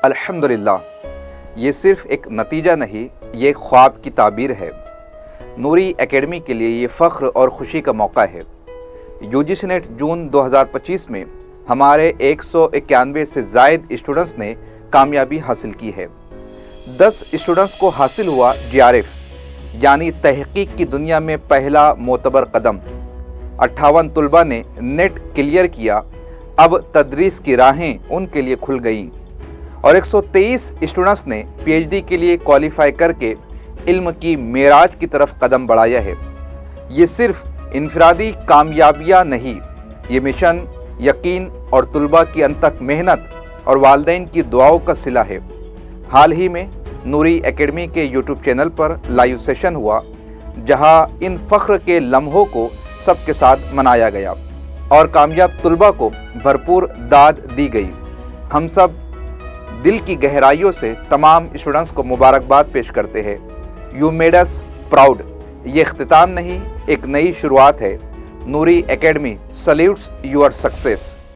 अल्हम्दुलिल्लाह, ये सिर्फ एक नतीजा नहीं, ये एक ख्वाब की ताबीर है। नूरी एकेडमी के लिए ये फ़ख्र और ख़ुशी का मौका है। यूजीसी नेट जून 2025 में हमारे 191 से ज़ायद स्टूडेंट्स ने कामयाबी हासिल की है। 10 स्टूडेंट्स को हासिल हुआ GRF यानी तहक़ीक़ की दुनिया में पहला मोतबर कदम। 58 तलबा ने नेट क्लियर किया, अब तदरीस की राहें उनके लिए खुल गईं और 123 स्टूडेंट्स ने PhD के लिए क्वालिफाई करके इल्म की मेराज की तरफ कदम बढ़ाया है। ये सिर्फ इनफरादी कामयाबियाँ नहीं, ये मिशन, यकीन और तलबा की अनथक मेहनत और वालिदैन की दुआओं का सिला है। हाल ही में नूरी एकेडमी के YouTube चैनल पर लाइव सेशन हुआ, जहां इन फ़ख्र के लम्हों को सबके साथ मनाया गया और कामयाब तलबा को भरपूर दाद दी गई। हम सब दिल की गहराइयों से तमाम स्टूडेंट्स को मुबारकबाद पेश करते हैं। You made us proud. ये इख्तिताम नहीं, एक नई शुरुआत है। नूरी एकेडमी सल्यूट्स योर सक्सेस।